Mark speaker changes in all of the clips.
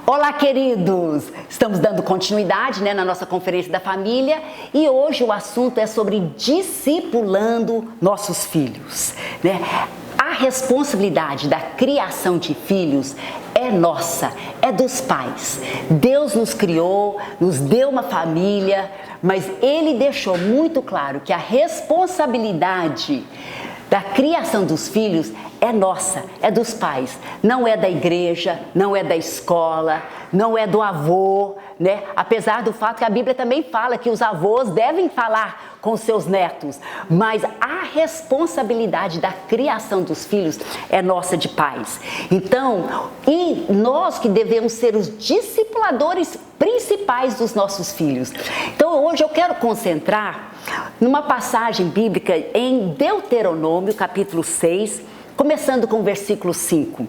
Speaker 1: Olá, queridos! Estamos dando continuidade, na nossa conferência da família e hoje o assunto é sobre discipulando nossos filhos, A responsabilidade da criação de filhos é nossa, é dos pais. Deus nos criou, nos deu uma família, mas Ele deixou muito claro que a responsabilidade da criação dos filhos é nossa, é dos pais, não é da igreja, não é da escola, não é do avô, Apesar do fato que a Bíblia também fala que os avós devem falar com seus netos, mas a responsabilidade da criação dos filhos é nossa de pais. Então, e nós que devemos ser os discipuladores principais dos nossos filhos. Então, hoje eu quero concentrar numa passagem bíblica em Deuteronômio, capítulo 6, começando com o versículo 5.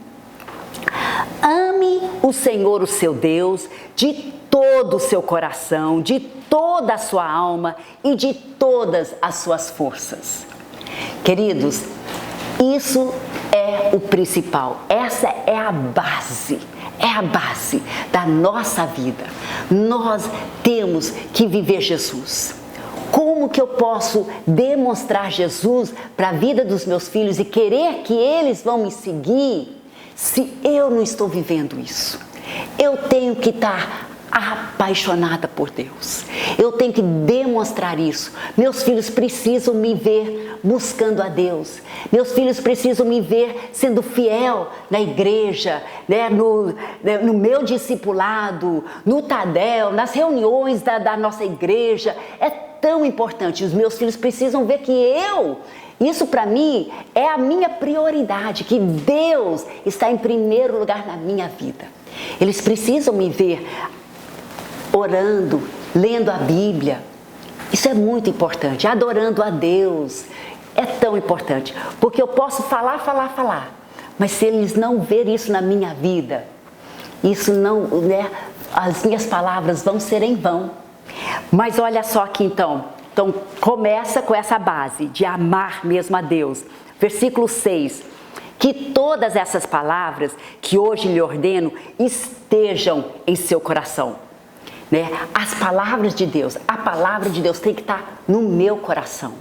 Speaker 1: Ame o Senhor, o seu Deus, de todo o seu coração, de toda a sua alma e de todas as suas forças. Queridos, isso é o principal, essa é a base da nossa vida. Nós temos que viver Jesus. Como que eu posso demonstrar Jesus para a vida dos meus filhos e querer que eles vão me seguir se eu não estou vivendo isso? Eu tenho que estar apaixonada por Deus. Eu tenho que demonstrar isso. Meus filhos precisam me ver buscando a Deus. Meus filhos precisam me ver sendo fiel na igreja, no meu discipulado, no Tadel, nas reuniões da nossa igreja. É tão importante. Os meus filhos precisam ver que isso para mim é a minha prioridade, que Deus está em primeiro lugar na minha vida. Eles precisam me ver orando, lendo a Bíblia. Isso é muito importante. Adorando a Deus é tão importante, porque eu posso falar, mas se eles não verem isso na minha vida, isso não, as minhas palavras vão ser em vão. Mas olha só aqui então começa com essa base de amar mesmo a Deus. Versículo 6, que todas essas palavras que hoje lhe ordeno estejam em seu coração. As palavras de Deus, a palavra de Deus tem que estar no meu coração.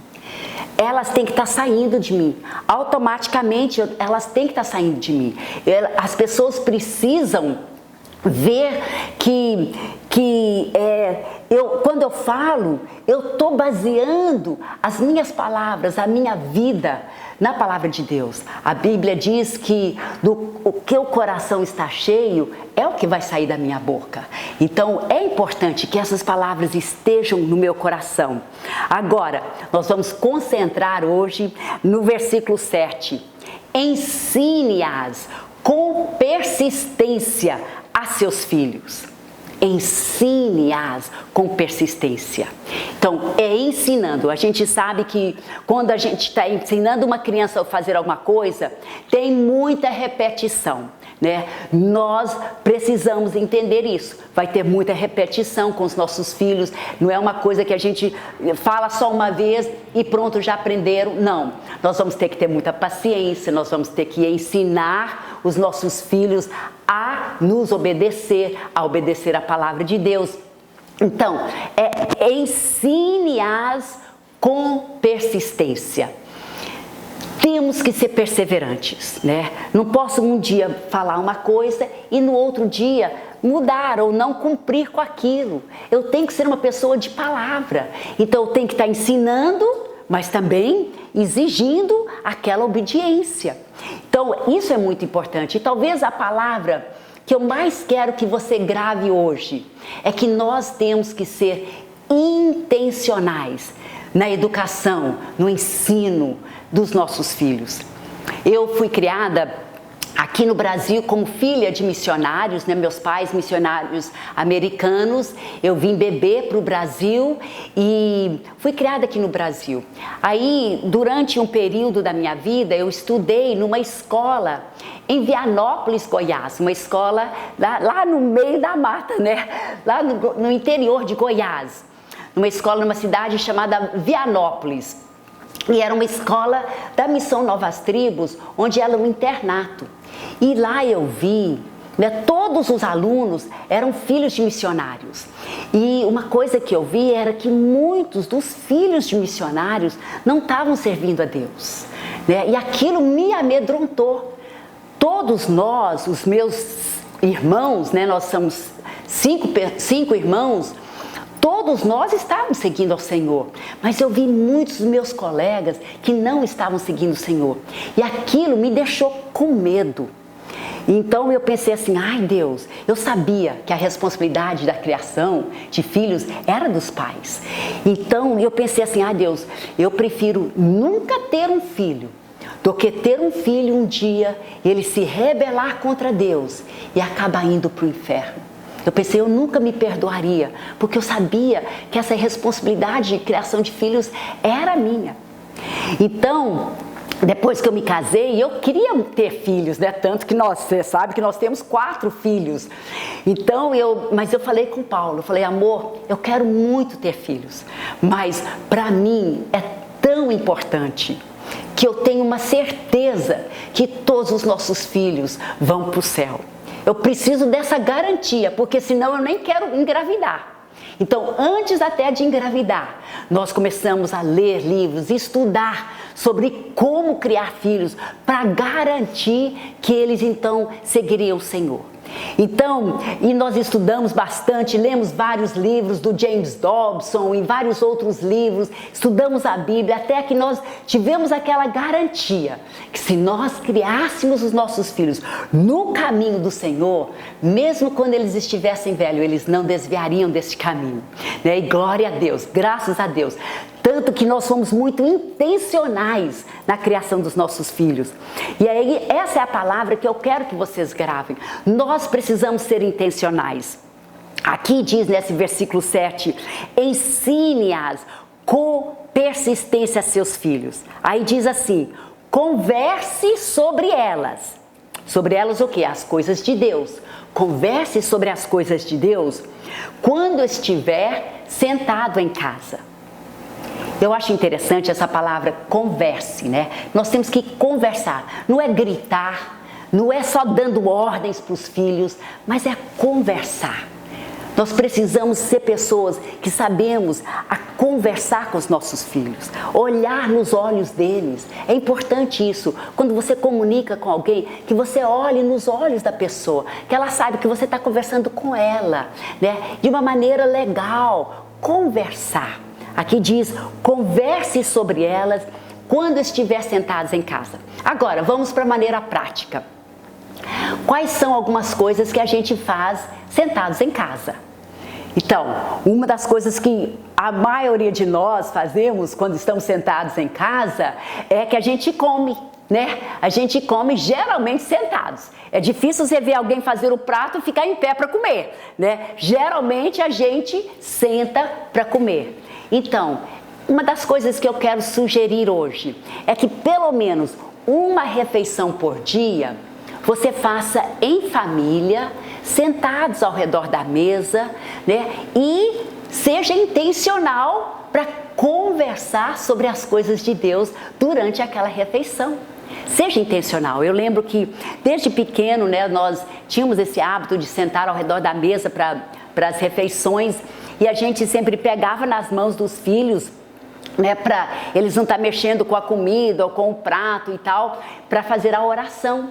Speaker 1: Elas têm que estar saindo de mim. Automaticamente elas têm que estar saindo de mim. As pessoas precisam ver quando eu falo, eu estou baseando as minhas palavras, a minha vida na palavra de Deus. A Bíblia diz que o que o coração está cheio é o que vai sair da minha boca. Então é importante que essas palavras estejam no meu coração. Agora, nós vamos concentrar hoje no versículo 7. Ensine-as com persistência a seus filhos. Ensine-as com persistência. Então, é ensinando. A gente sabe que quando a gente está ensinando uma criança a fazer alguma coisa, tem muita repetição, Nós precisamos entender isso. Vai ter muita repetição com os nossos filhos. Não é uma coisa que a gente fala só uma vez e pronto, já aprenderam. Não. Nós vamos ter que ter muita paciência. Nós vamos ter que ensinar os nossos filhos a nos obedecer, a obedecer a palavra de Deus. Então, ensine-as com persistência. Temos que ser perseverantes, Não posso um dia falar uma coisa e no outro dia mudar ou não cumprir com aquilo. Eu tenho que ser uma pessoa de palavra. Então eu tenho que estar ensinando, mas também exigindo aquela obediência. Então isso é muito importante. E talvez a palavra que eu mais quero que você grave hoje é que nós temos que ser intencionais na educação, no ensino dos nossos filhos. Eu fui criada aqui no Brasil como filha de missionários, Meus pais missionários americanos. Eu vim bebê para o Brasil e fui criada aqui no Brasil. Aí, durante um período da minha vida, eu estudei numa escola em Vianópolis, Goiás, uma escola lá no meio da mata, Lá no interior de Goiás. Numa escola numa cidade chamada Vianópolis. E era uma escola da Missão Novas Tribos, onde era um internato. E lá eu vi né? Todos os alunos eram filhos de missionários. E uma coisa que eu vi era que muitos dos filhos de missionários não estavam servindo a Deus, né? E aquilo me amedrontou. Todos nós, os meus irmãos, né? Nós somos cinco irmãos, todos nós estávamos seguindo ao Senhor, mas eu vi muitos dos meus colegas que não estavam seguindo o Senhor. E aquilo me deixou com medo. Então eu pensei assim, ai Deus, eu sabia que a responsabilidade da criação de filhos era dos pais. Então eu pensei assim, ai Deus, eu prefiro nunca ter um filho do que ter um filho um dia e ele se rebelar contra Deus e acabar indo para o inferno. Eu pensei, eu nunca me perdoaria, porque eu sabia que essa responsabilidade de criação de filhos era minha. Então, depois que eu me casei, eu queria ter filhos, né? Tanto que você sabe que nós temos 4 filhos. Então, mas eu falei com o Paulo, eu falei, amor, eu quero muito ter filhos, mas para mim é tão importante que eu tenho uma certeza que todos os nossos filhos vão para o céu. Eu preciso dessa garantia, porque senão eu nem quero engravidar. Então, antes até de engravidar, nós começamos a ler livros, estudar sobre como criar filhos, para garantir que eles então seguiriam o Senhor. Então, e nós estudamos bastante, lemos vários livros do James Dobson e vários outros livros, estudamos a Bíblia, até que nós tivemos aquela garantia que se nós criássemos os nossos filhos no caminho do Senhor, mesmo quando eles estivessem velhos, eles não desviariam desse caminho, né? E glória a Deus, graças a Deus. Tanto que nós somos muito intencionais na criação dos nossos filhos. E aí, essa é a palavra que eu quero que vocês gravem. Nós precisamos ser intencionais. Aqui diz nesse versículo 7, ensine-as com persistência a seus filhos. Aí diz assim, converse sobre elas. Sobre elas o quê? As coisas de Deus. Converse sobre as coisas de Deus quando estiver sentado em casa. Eu acho interessante essa palavra converse, né? Nós temos que conversar, não é gritar, não é só dando ordens para os filhos, mas é conversar. Nós precisamos ser pessoas que sabemos a conversar com os nossos filhos, olhar nos olhos deles. É importante isso, quando você comunica com alguém, que você olhe nos olhos da pessoa, que ela saiba que você está conversando com ela, né? De uma maneira legal, conversar. Aqui diz, converse sobre elas quando estiver sentados em casa. Agora, vamos para a maneira prática. Quais são algumas coisas que a gente faz sentados em casa? Então, uma das coisas que a maioria de nós fazemos quando estamos sentados em casa é que a gente come, né? A gente come geralmente sentados. É difícil você ver alguém fazer o prato e ficar em pé para comer, né? Geralmente a gente senta para comer. Então, uma das coisas que eu quero sugerir hoje é que pelo menos uma refeição por dia você faça em família, sentados ao redor da mesa, né? E seja intencional para conversar sobre as coisas de Deus durante aquela refeição. Seja intencional. Eu lembro que desde pequeno, né, nós tínhamos esse hábito de sentar ao redor da mesa para as refeições. E a gente sempre pegava nas mãos dos filhos, né, para eles não estar mexendo com a comida ou com o prato e tal, para fazer a oração,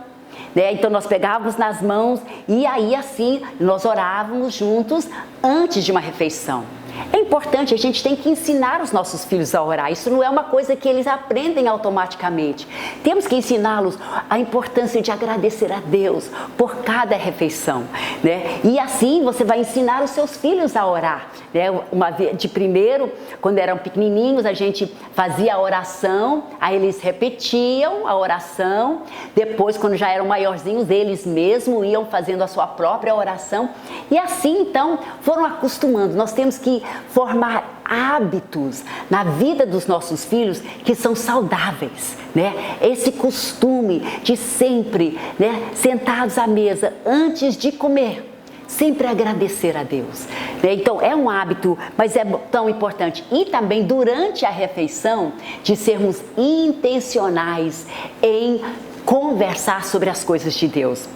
Speaker 1: né? Então nós pegávamos nas mãos e aí assim nós orávamos juntos antes de uma refeição. É importante, a gente tem que ensinar os nossos filhos a orar. Isso não é uma coisa que eles aprendem automaticamente. Temos que ensiná-los a importância de agradecer a Deus por cada refeição, né? E assim você vai ensinar os seus filhos a orar, né? Uma vez, de primeiro, quando eram pequenininhos, a gente fazia a oração, aí eles repetiam a oração. Depois, quando já eram maiorzinhos, eles mesmos iam fazendo a sua própria oração. E assim, então, foram acostumando. Nós temos que formar hábitos na vida dos nossos filhos que são saudáveis, né? Esse costume de sempre, né, sentados à mesa antes de comer, sempre agradecer a Deus, né? Então é um hábito, mas é tão importante. E também durante a refeição de sermos intencionais em conversar sobre as coisas de Deus.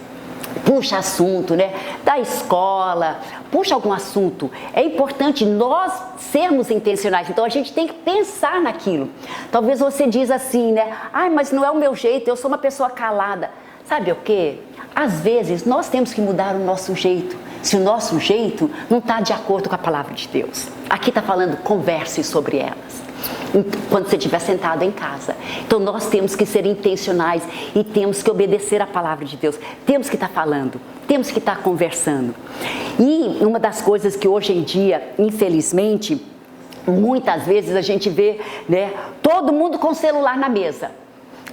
Speaker 1: puxa assunto, né, da escola, puxa algum assunto. É importante nós sermos intencionais, então a gente tem que pensar naquilo. Talvez você diz assim, né, ai, mas não é o meu jeito, eu sou uma pessoa calada. Sabe o quê? Às vezes nós temos que mudar o nosso jeito, se o nosso jeito não está de acordo com a palavra de Deus. Aqui está falando, converse sobre elas quando você estiver sentado em casa. Então nós temos que ser intencionais e temos que obedecer a palavra de Deus. Temos que estar falando, temos que estar conversando. E uma das coisas que hoje em dia, infelizmente, muitas vezes a gente vê, né, todo mundo com o celular na mesa.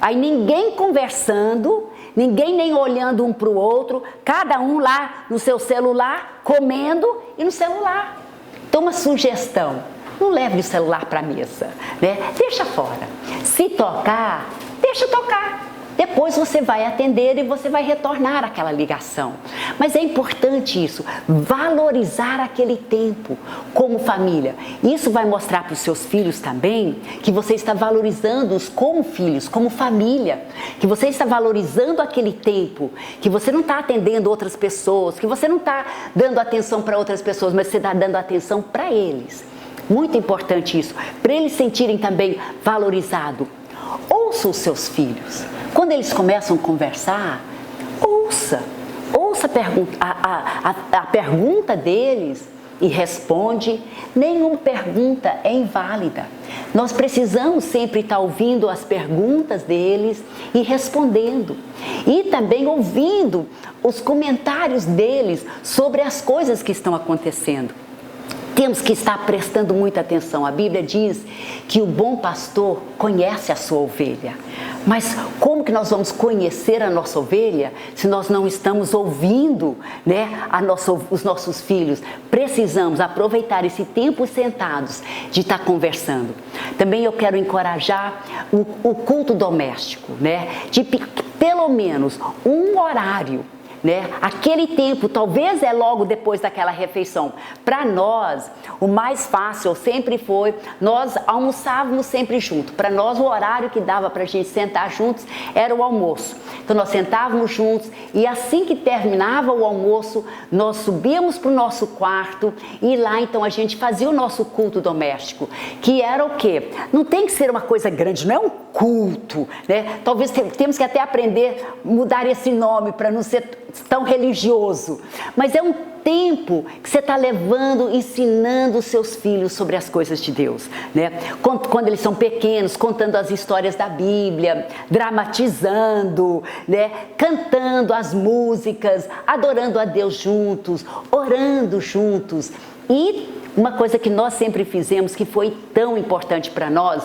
Speaker 1: Aí ninguém conversando, ninguém nem olhando um para o outro, cada um lá no seu celular, comendo e no celular. Então uma sugestão. Não leve o celular para a mesa, né? Deixa fora. Se tocar, deixa tocar. Depois você vai atender e você vai retornar aquela ligação. Mas é importante isso, valorizar aquele tempo como família. Isso vai mostrar para os seus filhos também que você está valorizando-os como filhos, como família. Que você está valorizando aquele tempo, que você não está atendendo outras pessoas, que você não está dando atenção para outras pessoas, mas você está dando atenção para eles. Muito importante isso, para eles sentirem também valorizado. Ouça os seus filhos. Quando eles começam a conversar, ouça a pergunta deles e responde. Nenhuma pergunta é inválida. Nós precisamos sempre estar ouvindo as perguntas deles e respondendo. E também ouvindo os comentários deles sobre as coisas que estão acontecendo. Temos que estar prestando muita atenção. A Bíblia diz que o bom pastor conhece a sua ovelha. Mas como que nós vamos conhecer a nossa ovelha se nós não estamos ouvindo, né, os nossos filhos? Precisamos aproveitar esse tempo sentados de estar conversando. Também eu quero encorajar o culto doméstico, né, de pelo menos um horário, né? Aquele tempo, talvez é logo depois daquela refeição. Para nós, o mais fácil sempre foi, nós almoçávamos sempre juntos. Para nós, o horário que dava para a gente sentar juntos era o almoço. Então, nós sentávamos juntos e assim que terminava o almoço, nós subíamos para o nosso quarto e lá, então, a gente fazia o nosso culto doméstico, que era o quê? Não tem que ser uma coisa grande, não é um culto, né? Talvez temos que até aprender a mudar esse nome para não ser tão religioso, mas é um tempo que você está levando, ensinando os seus filhos sobre as coisas de Deus, né? Quando eles são pequenos, contando as histórias da Bíblia, dramatizando, né? Cantando as músicas, adorando a Deus juntos, orando juntos. E uma coisa que nós sempre fizemos, que foi tão importante para nós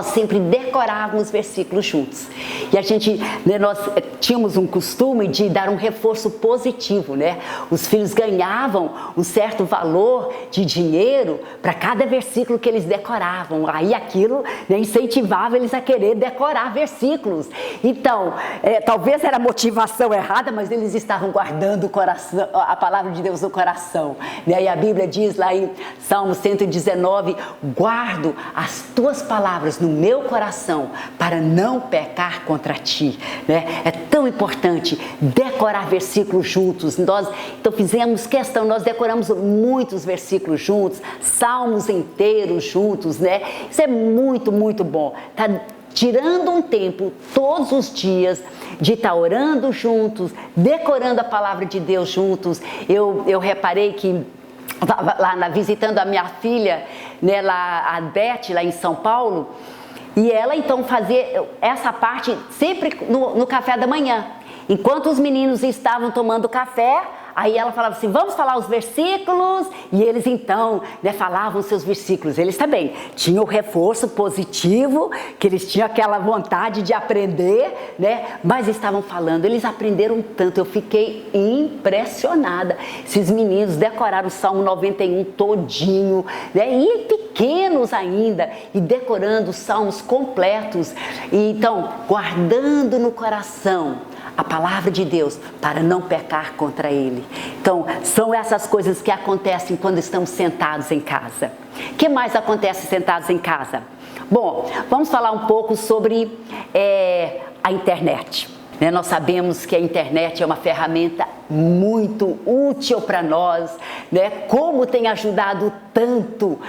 Speaker 1: sempre decorávamos versículos juntos. E a gente, né, nós tínhamos um costume de dar um reforço positivo, né? Os filhos ganhavam um certo valor de dinheiro para cada versículo que eles decoravam. Aí aquilo, né, incentivava eles a querer decorar versículos. Então, talvez era motivação errada, mas eles estavam guardando o coração, a palavra de Deus no coração, né? E a Bíblia diz lá em Salmo 119, guardo as tuas palavras no meu coração para não pecar contra ti, né? É tão importante decorar versículos juntos. Nós então fizemos questão, nós decoramos muitos versículos juntos, salmos inteiros juntos, né? Isso é muito, muito bom. Tá tirando um tempo todos os dias de estar orando juntos, decorando a palavra de Deus juntos. Eu reparei que estava lá visitando a minha filha, né, lá, a Beth, lá em São Paulo, e ela então fazia essa parte sempre no café da manhã. Enquanto os meninos estavam tomando café, aí ela falava assim, vamos falar os versículos, e eles então, né, falavam seus versículos. Eles também tinham o reforço positivo, que eles tinham aquela vontade de aprender, né, mas estavam falando, eles aprenderam tanto, eu fiquei impressionada. Esses meninos decoraram o Salmo 91 todinho, né, e pequenos ainda, e decorando os salmos completos, e então, guardando no coração a palavra de Deus para não pecar contra Ele. Então, são essas coisas que acontecem quando estamos sentados em casa. O que mais acontece sentados em casa? Bom, vamos falar um pouco sobre a internet. né? Nós sabemos que a internet é uma ferramenta muito útil para nós, né? Como tem ajudado tanto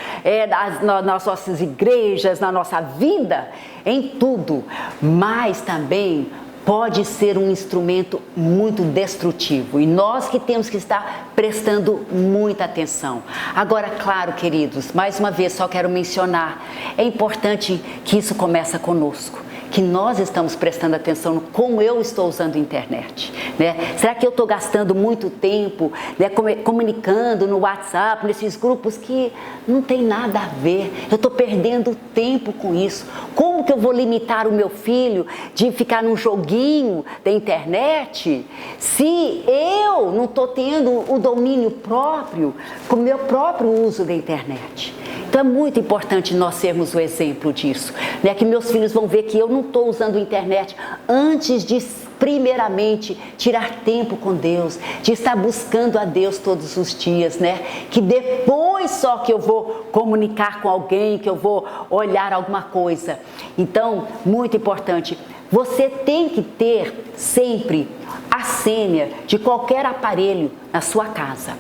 Speaker 1: nas nossas igrejas, na nossa vida, em tudo, mas também pode ser um instrumento muito destrutivo e nós que temos que estar prestando muita atenção. Agora, claro, queridos, mais uma vez só quero mencionar, é importante que isso começa conosco, que nós estamos prestando atenção no como eu estou usando a internet, né? Será que eu estou gastando muito tempo, né, comunicando no WhatsApp, nesses grupos que não tem nada a ver? Eu estou perdendo tempo com isso. Como que eu vou limitar o meu filho de ficar num joguinho da internet se eu não estou tendo o domínio próprio com o meu próprio uso da internet? Então é muito importante nós sermos o exemplo disso, né? Que meus filhos vão ver que eu não estou usando a internet antes de, primeiramente, tirar tempo com Deus, de estar buscando a Deus todos os dias, né? Que depois só que eu vou comunicar com alguém, que eu vou olhar alguma coisa. Então, muito importante, você tem que ter sempre a senha de qualquer aparelho na sua casa.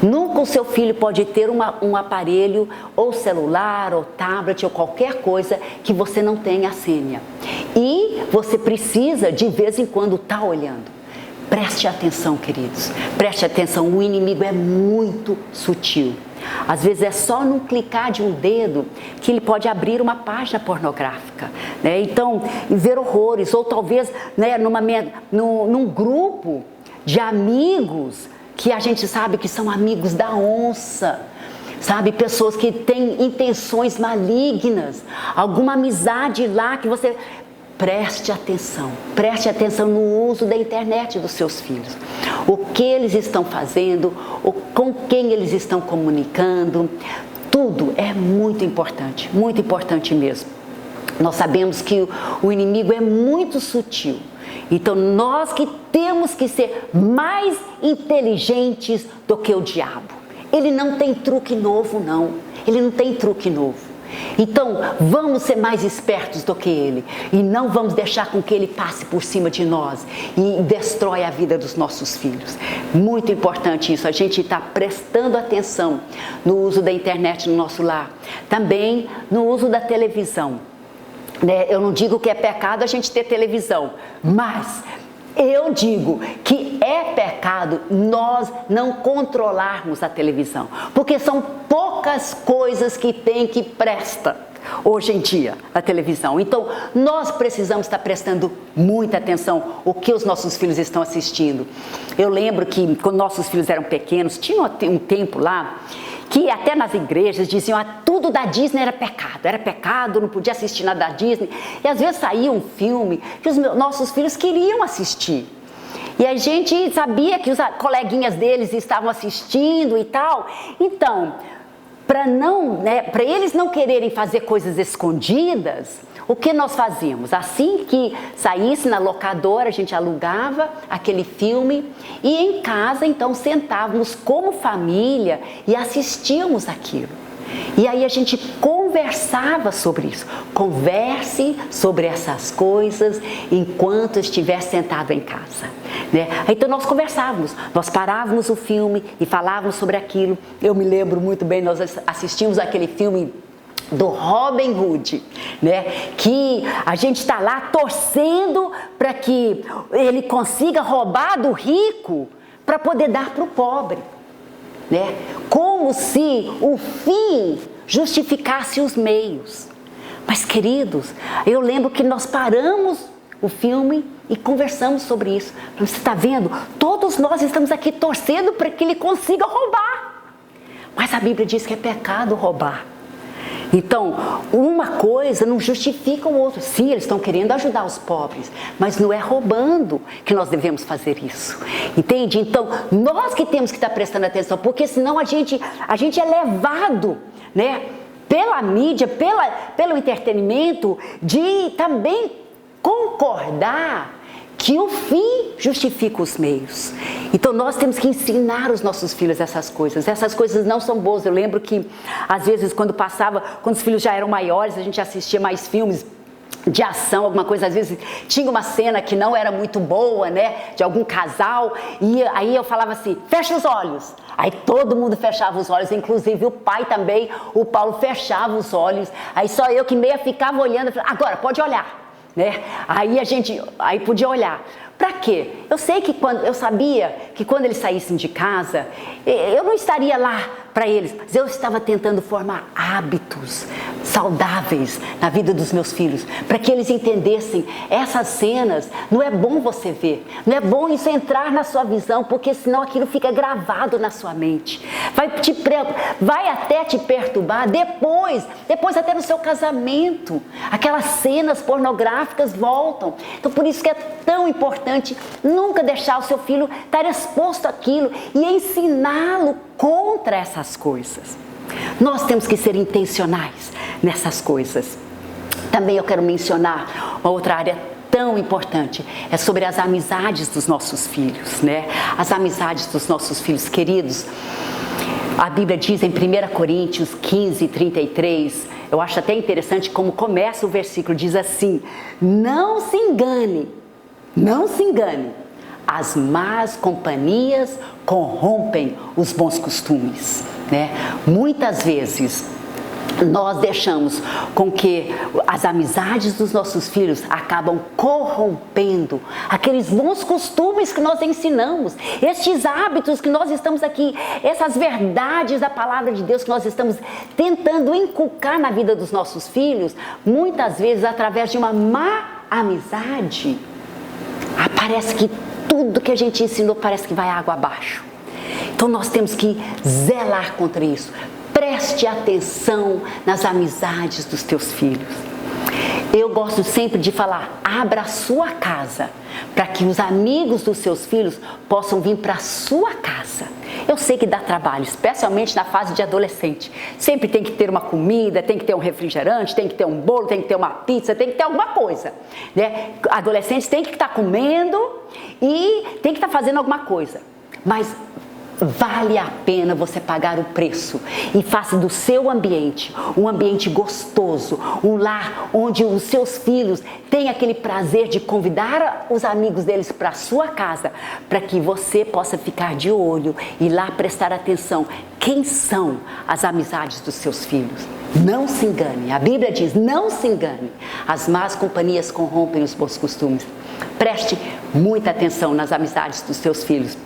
Speaker 1: Nunca o seu filho pode ter um aparelho, ou celular, ou tablet, ou qualquer coisa que você não tenha a senha. E você precisa, de vez em quando, estar olhando. Preste atenção, queridos. Preste atenção, o inimigo é muito sutil. Às vezes é só não clicar de um dedo que ele pode abrir uma página pornográfica, né? Então, ver horrores, ou talvez, né, num grupo de amigos, que a gente sabe que são amigos da onça, sabe? Pessoas que têm intenções malignas, alguma amizade lá que você... Preste atenção no uso da internet dos seus filhos. O que eles estão fazendo, com quem eles estão comunicando, tudo é muito importante mesmo. Nós sabemos que o inimigo é muito sutil. Então, nós que temos que ser mais inteligentes do que o diabo. Ele não tem truque novo, não. Ele não tem truque novo. Então, vamos ser mais espertos do que ele. E não vamos deixar com que ele passe por cima de nós e destrói a vida dos nossos filhos. Muito importante isso, a gente está prestando atenção no uso da internet no nosso lar. Também no uso da televisão. Eu não digo que é pecado a gente ter televisão, mas eu digo que é pecado nós não controlarmos a televisão, porque são poucas coisas que tem que presta hoje em dia a televisão. Então nós precisamos estar prestando muita atenção o que os nossos filhos estão assistindo. Eu lembro que quando nossos filhos eram pequenos, tinha um tempo lá que até nas igrejas diziam que tudo da Disney era pecado, não podia assistir nada da Disney. E às vezes saía um filme que os nossos filhos queriam assistir. E a gente sabia que os coleguinhas deles estavam assistindo e tal. Então, para eles não quererem fazer coisas escondidas, o que nós fazíamos? Assim que saísse na locadora, a gente alugava aquele filme e em casa, então, sentávamos como família e assistíamos aquilo. E aí a gente conversava sobre isso. Converse sobre essas coisas enquanto estiver sentado em casa, né? Então nós conversávamos, nós parávamos o filme e falávamos sobre aquilo. Eu me lembro muito bem, nós assistimos aquele filme do Robin Hood, né? Que a gente está lá torcendo para que ele consiga roubar do rico para poder dar para o pobre, né? Como se o fim justificasse os meios. Mas, queridos, eu lembro que nós paramos o filme e conversamos sobre isso. Você está vendo? Todos nós estamos aqui torcendo para que ele consiga roubar. Mas a Bíblia diz que é pecado roubar. Então, uma coisa não justifica o outro. Sim, eles estão querendo ajudar os pobres, mas não é roubando que nós devemos fazer isso. Entende? Então, nós que temos que estar prestando atenção, porque senão a gente é levado, né, pela mídia, pelo entretenimento, de também concordar que o fim justifica os meios. Então nós temos que ensinar os nossos filhos essas coisas não são boas. Eu lembro que às vezes quando os filhos já eram maiores, a gente assistia mais filmes de ação, alguma coisa, às vezes tinha uma cena que não era muito boa, né, de algum casal, e aí eu falava assim, fecha os olhos, aí todo mundo fechava os olhos, inclusive o pai também, o Paulo fechava os olhos, aí só eu que meia ficava olhando, agora pode olhar, né, aí podia olhar. Para quê? Eu sabia que quando eles saíssem de casa, eu não estaria lá para eles, mas eu estava tentando formar hábitos saudáveis na vida dos meus filhos, para que eles entendessem essas cenas. Não é bom você ver, não é bom isso entrar na sua visão, porque senão aquilo fica gravado na sua mente, vai até te perturbar depois até no seu casamento, aquelas cenas pornográficas voltam. Então por isso que é tão importante nunca deixar o seu filho estar exposto àquilo e ensiná-lo contra essas coisas. Nós temos que ser intencionais nessas coisas. Também eu quero mencionar uma outra área tão importante, é sobre as amizades dos nossos filhos, né? As amizades dos nossos filhos queridos. A Bíblia diz em 1 Coríntios 15, 33, eu acho até interessante como começa o versículo, diz assim, não se engane, as más companhias corrompem os bons costumes, né? Muitas vezes nós deixamos com que as amizades dos nossos filhos acabam corrompendo aqueles bons costumes que nós ensinamos, estes hábitos que nós estamos aqui, essas verdades da palavra de Deus que nós estamos tentando inculcar na vida dos nossos filhos. Muitas vezes através de uma má amizade, parece que tudo que a gente ensinou parece que vai água abaixo. Então nós temos que zelar contra isso. Preste atenção nas amizades dos teus filhos. Eu gosto sempre de falar, abra a sua casa, para que os amigos dos seus filhos possam vir para a sua casa. Eu sei que dá trabalho, especialmente na fase de adolescente. Sempre tem que ter uma comida, tem que ter um refrigerante, tem que ter um bolo, tem que ter uma pizza, tem que ter alguma coisa, né? Adolescentes têm que estar comendo e tem que estar fazendo alguma coisa. Mas vale a pena você pagar o preço e faça do seu ambiente um ambiente gostoso, um lar onde os seus filhos têm aquele prazer de convidar os amigos deles para a sua casa, para que você possa ficar de olho e lá prestar atenção. Quem são as amizades dos seus filhos? Não se engane, a Bíblia diz, não se engane, as más companhias corrompem os bons costumes. Preste muita atenção nas amizades dos seus filhos.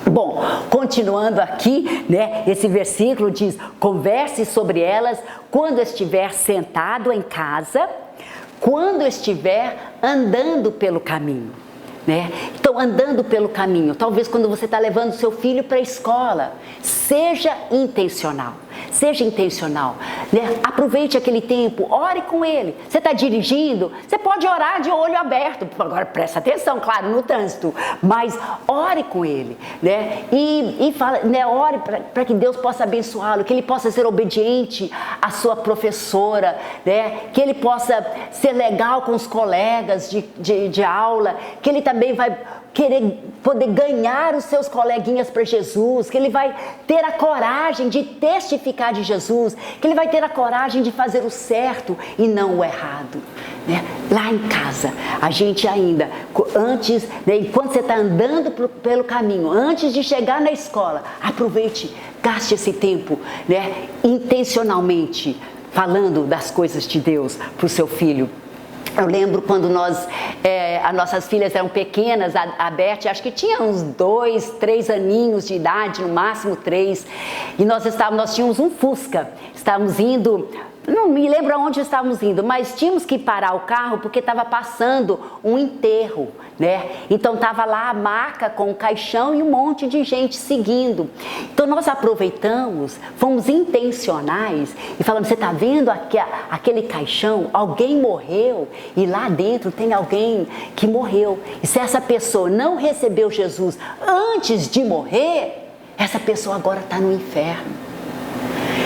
Speaker 1: Bom, continuando aqui, né, esse versículo diz, converse sobre elas quando estiver sentado em casa, quando estiver andando pelo caminho, né? Então, andando pelo caminho, talvez quando você está levando seu filho para a escola, seja intencional, né? Aproveite aquele tempo, ore com ele. Você está dirigindo, você pode orar de olho aberto, agora presta atenção, claro, no trânsito, mas ore com ele, né? E fala, né? Ore para que Deus possa abençoá-lo, que ele possa ser obediente à sua professora, né? Que ele possa ser legal com os colegas de aula, que ele também vai poder ganhar os seus coleguinhas para Jesus, que ele vai ter a coragem de testificar de Jesus, que ele vai ter a coragem de fazer o certo e não o errado, né? Lá em casa, a gente ainda, antes, né, enquanto você está andando pelo caminho, antes de chegar na escola, aproveite, gaste esse tempo, né, intencionalmente, falando das coisas de Deus para o seu filho. Eu lembro quando as nossas filhas eram pequenas, a Beth, acho que tinha uns 2, 3 aninhos de idade, no máximo 3, e nós tínhamos um Fusca, estávamos indo, não me lembro aonde estávamos indo, mas tínhamos que parar o carro porque estava passando um enterro, né? Então estava lá a maca com o caixão e um monte de gente seguindo. Então nós aproveitamos, fomos intencionais e falamos, você está vendo aquele caixão? Alguém morreu e lá dentro tem alguém que morreu. E se essa pessoa não recebeu Jesus antes de morrer, essa pessoa agora está no inferno.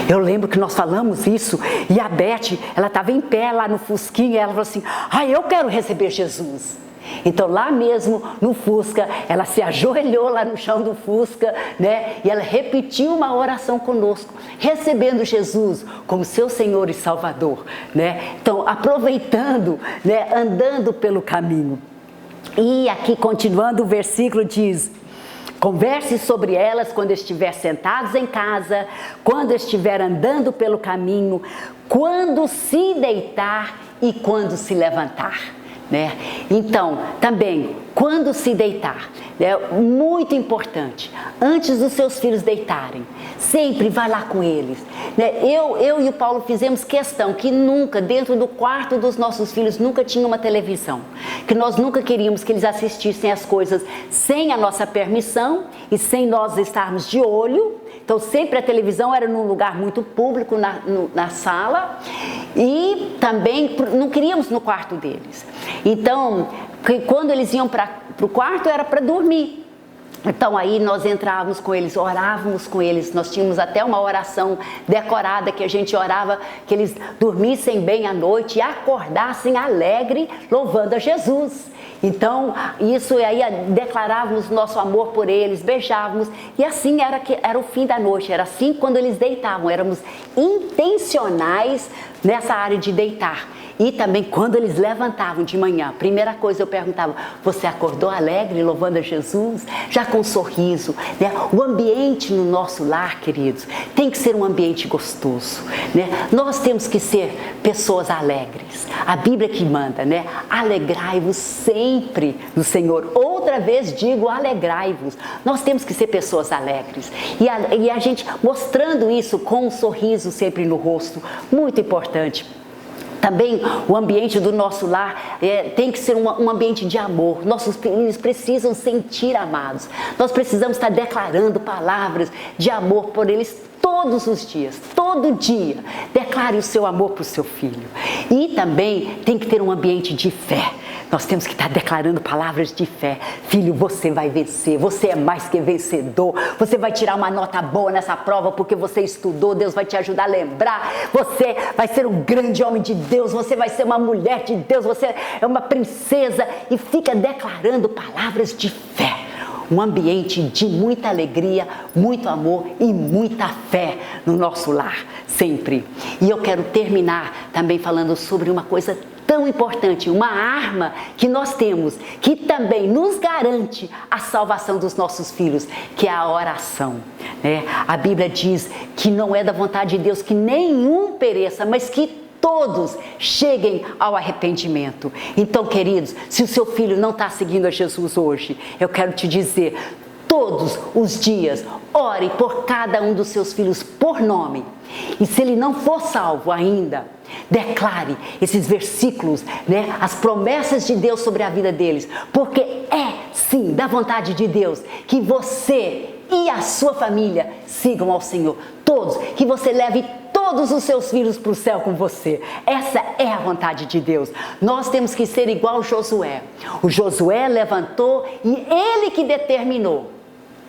Speaker 1: Eu lembro que nós falamos isso e a Beth, ela estava em pé lá no Fusquinha e ela falou assim, eu quero receber Jesus. Então lá mesmo no Fusca, ela se ajoelhou lá no chão do Fusca, né? E ela repetiu uma oração conosco, recebendo Jesus como seu Senhor e Salvador, né? Então aproveitando, né? Andando pelo caminho. E aqui continuando o versículo diz: converse sobre elas quando estiver sentados em casa, quando estiver andando pelo caminho, quando se deitar e quando se levantar, né? Então, também, quando se deitar, é muito importante, antes dos seus filhos deitarem, sempre vai lá com eles, né? Eu e o Paulo fizemos questão que nunca, dentro do quarto dos nossos filhos, nunca tinha uma televisão, que nós nunca queríamos que eles assistissem as coisas sem a nossa permissão e sem nós estarmos de olho. Então sempre a televisão era num lugar muito público, na sala, e também não queríamos no quarto deles. Então, quando eles iam para o quarto era para dormir. Então aí nós entrávamos com eles, orávamos com eles, nós tínhamos até uma oração decorada que a gente orava que eles dormissem bem à noite e acordassem alegre, louvando a Jesus. Então isso aí declarávamos nosso amor por eles, beijávamos, e assim era o fim da noite, era assim quando eles deitavam, éramos intencionais nessa área de deitar. E também quando eles levantavam de manhã, a primeira coisa eu perguntava: você acordou alegre, louvando a Jesus? Já com um sorriso, né? O ambiente no nosso lar, queridos, tem que ser um ambiente gostoso, né? Nós temos que ser pessoas alegres. A Bíblia que manda, né? Alegrai-vos sempre no Senhor. Outra vez digo, alegrai-vos. Nós temos que ser pessoas alegres. E a gente mostrando isso com um sorriso sempre no rosto, muito importante. Também o ambiente do nosso lar tem que ser um ambiente de amor. Nossos filhos precisam sentir amados. Nós precisamos estar declarando palavras de amor por eles todos os dias, todo dia. Declare o seu amor para o seu filho. E também tem que ter um ambiente de fé. Nós temos que estar declarando palavras de fé. Filho, você vai vencer, você é mais que vencedor, você vai tirar uma nota boa nessa prova porque você estudou, Deus vai te ajudar a lembrar, você vai ser um grande homem de Deus, você vai ser uma mulher de Deus, você é uma princesa, e fica declarando palavras de fé. Um ambiente de muita alegria, muito amor e muita fé no nosso lar, sempre. E eu quero terminar também falando sobre uma coisa tão importante, uma arma que nós temos, que também nos garante a salvação dos nossos filhos, que é a oração, né? A Bíblia diz que não é da vontade de Deus que nenhum pereça, mas que todos cheguem ao arrependimento. Então, queridos, se o seu filho não está seguindo a Jesus hoje, eu quero te dizer, todos os dias, ore por cada um dos seus filhos por nome. E se ele não for salvo ainda, declare esses versículos, né? As promessas de Deus sobre a vida deles, porque é sim da vontade de Deus que você e a sua família sigam ao Senhor. Todos, que você leve todos os seus filhos para o céu com você. Essa é a vontade de Deus. Nós temos que ser igual Josué. O Josué levantou e ele que determinou,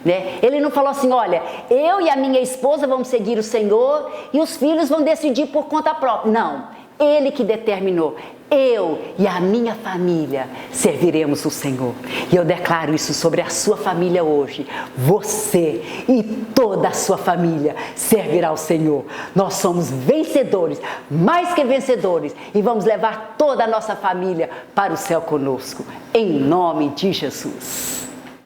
Speaker 1: né? Ele não falou assim: olha, eu e a minha esposa vamos seguir o Senhor e os filhos vão decidir por conta própria. Não, ele que determinou: eu e a minha família serviremos o Senhor. E eu declaro isso sobre a sua família hoje. Você e toda a sua família servirá ao Senhor. Nós somos vencedores, mais que vencedores, e vamos levar toda a nossa família para o céu conosco, em nome de Jesus.